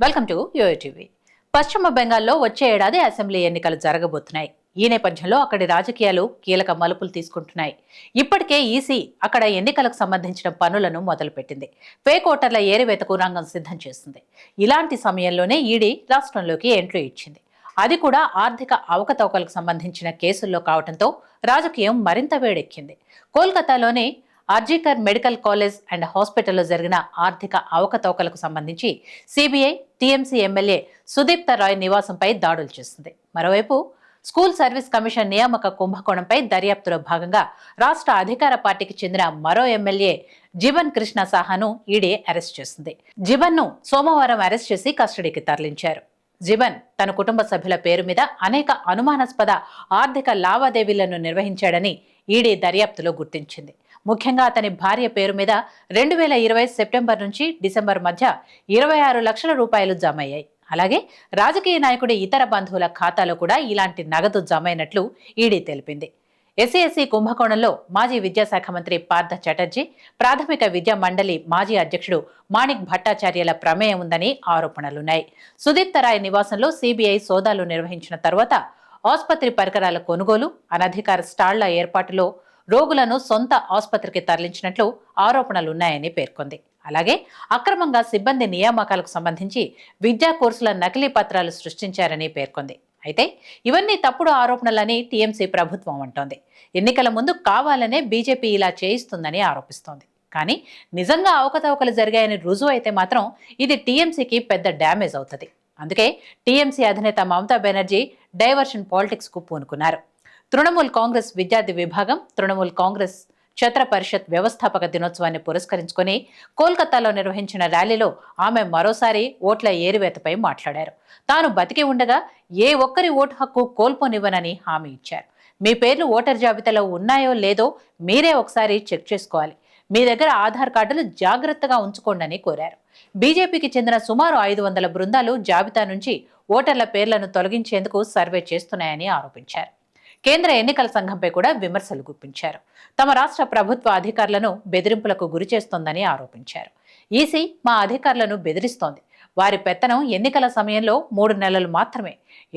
Welcome to TV. పశ్చిమ బెంగాల్లో వచ్చే ఏడాది అసెంబ్లీ ఎన్నికలు జరగబోతున్నాయి. ఈ నేపథ్యంలో అక్కడి రాజకీయాలు కీలక మలుపులు తీసుకుంటున్నాయి. ఇప్పటికే ఈసీ అక్కడ ఎన్నికలకు సంబంధించిన పనులను మొదలుపెట్టింది. ఫేక్ ఓటర్ల ఏరివేతకు రంగం సిద్ధం చేసింది. ఇలాంటి సమయంలోనే ఈడీ రాష్ట్రంలోకి ఎంట్రీ ఇచ్చింది. అది కూడా ఆర్థిక అవకతవకలకు సంబంధించిన కేసుల్లో కావడంతో రాజకీయం మరింత వేడెక్కింది. కోల్కతాలోని ఆర్జీకర్ మెడికల్ కాలేజ్ అండ్ హాస్పిటల్లో జరిగిన ఆర్థిక అవకతవకలకు సంబంధించి CBI TMC MLA Sudipta Roy నివాసంపై దాడులు చేసింది. మరోవైపు స్కూల్ సర్వీస్ కమిషన్ నియామక కుంభకోణంపై దర్యాప్తులో భాగంగా రాష్ట్ర అధికార పార్టీకి చెందిన మరో ఎమ్మెల్యే జిబన్ కృష్ణ సాహాను ఈడీ అరెస్ట్ చేసింది. జిబన్ ను సోమవారం అరెస్ట్ చేసి కస్టడీకి తరలించారు. జిబన్ తన కుటుంబ సభ్యుల పేరు మీద అనేక అనుమానాస్పద ఆర్థిక లావాదేవీలను నిర్వహించాడని ఈడీ దర్యాప్తులో గుర్తించింది. ముఖ్యంగా అతని భార్య పేరు మీద 2020 సెప్టెంబర్ నుంచి డిసెంబర్ మధ్య 26 లక్షల రూపాయలు జమ అయ్యాయి. అలాగే రాజకీయ నాయకుడి ఇతర బంధువుల ఖాతాలో కూడా ఇలాంటి నగదు జమ అయినట్లు ఈడీ తెలిపింది. ఎస్సీ కుంభకోణంలో మాజీ విద్యాశాఖ మంత్రి పార్థ చటర్జీ, ప్రాథమిక విద్యా మండలి మాజీ అధ్యక్షుడు మాణిక్ భట్టాచార్యల ప్రమేయం ఉందని ఆరోపణలున్నాయి. సుదీప్తరాయ్ నివాసంలో సిబిఐ సోదాలు నిర్వహించిన తర్వాత ఆసుపత్రి పరికరాల కొనుగోలు, అనధికార స్టాళ్ల ఏర్పాటులో రోగులను సొంత ఆసుపత్రికి తరలించినట్లు ఆరోపణలున్నాయని పేర్కొంది. అలాగే అక్రమంగా సిబ్బంది నియామకాలకు సంబంధించి విద్యా కోర్సుల నకిలీ పత్రాలు సృష్టించారని పేర్కొంది. అయితే ఇవన్నీ తప్పుడు ఆరోపణలని టీఎంసీ ప్రభుత్వం అంటోంది. ఎన్నికల ముందు కావాలనే బీజేపీ ఇలా చేయిస్తుందని ఆరోపిస్తోంది. కానీ నిజంగా అవకతవకలు జరిగాయని రుజువు అయితే మాత్రం ఇది టీఎంసీకి పెద్ద డ్యామేజ్ అవుతుంది. అందుకే టీఎంసీ అధినేత మమతా బెనర్జీ డైవర్షన్ పాలిటిక్స్ కు పూనుకున్నారు. తృణమూల్ కాంగ్రెస్ విద్యార్థి విభాగం తృణమూల్ కాంగ్రెస్ క్షత్ర పరిషత్ వ్యవస్థాపక దినోత్సవాన్ని పురస్కరించుకుని కోల్కతాలో నిర్వహించిన ర్యాలీలో ఆమె మరోసారి ఓట్ల ఏరివేతపై మాట్లాడారు. తాను బతికి ఉండగా ఏ ఒక్కరి ఓటు హక్కు కోల్పోనివ్వనని హామీ ఇచ్చారు. మీ పేర్లు ఓటర్ జాబితాలో ఉన్నాయో లేదో మీరే ఒకసారి చెక్ చేసుకోవాలి. మీ దగ్గర ఆధార్ కార్డులు జాగ్రత్తగా ఉంచుకోండి కోరారు. బీజేపీకి చెందిన సుమారు 500 బృందాలు జాబితా నుంచి ఓటర్ల పేర్లను తొలగించేందుకు సర్వే చేస్తున్నాయని ఆరోపించారు. కేంద్ర ఎన్నికల సంఘంపై కూడా విమర్శలు గుప్పించారు. తమ రాష్ట్ర ప్రభుత్వ అధికారులను బెదిరింపులకు గురి చేస్తోందని ఆరోపించారు. ఈసీ మా అధికారులను బెదిరిస్తోంది. వారి పెత్తనం ఎన్నికల సమయంలో 3 నెలలు మాత్రమే,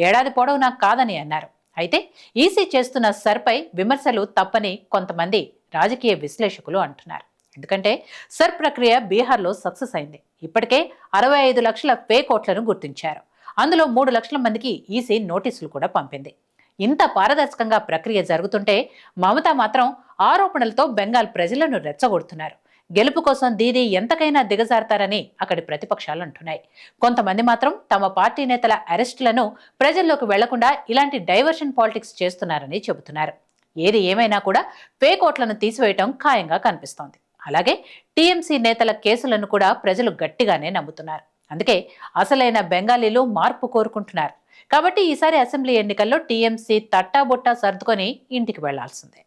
ఏడాది పొడవునా కాదని అన్నారు. అయితే ఈసీ చేస్తున్న సర్పై విమర్శలు తప్పని కొంతమంది రాజకీయ విశ్లేషకులు అంటున్నారు. ఎందుకంటే సర్ ప్రక్రియ బీహార్లో సక్సెస్ అయింది. ఇప్పటికే 65 లక్షల ఫేక్ ఓట్లను గుర్తించారు. అందులో 3 లక్షల మందికి ఈసీ నోటీసులు కూడా పంపింది. ఇంత పారదర్శకంగా ప్రక్రియ జరుగుతుంటే మమతా మాత్రం ఆరోపణలతో బెంగాల్ ప్రజలను రెచ్చగొడుతున్నారు. గెలుపు కోసం దీదీ ఎంతకైనా దిగజారతారని అక్కడి ప్రతిపక్షాలు అంటున్నాయి. కొంతమంది మాత్రం తమ పార్టీ నేతల అరెస్టులను ప్రజల్లోకి వెళ్లకుండా ఇలాంటి డైవర్షన్ పాలిటిక్స్ చేస్తున్నారని చెబుతున్నారు. ఏది ఏమైనా కూడా ఫేక్ ఓట్లను తీసివేయటం ఖాయంగా కనిపిస్తోంది. అలాగే టీఎంసీ నేతల కేసులను కూడా ప్రజలు గట్టిగానే నమ్ముతున్నారు. అందుకే అసలైన బెంగాలీలు మార్పు కోరుకుంటున్నారు. కాబట్టి ఈసారి అసెంబ్లీ ఎన్నికల్లో టీఎంసీ తట్టాబొట్టా సర్దుకొని ఇంటికి వెళ్లాల్సిందే.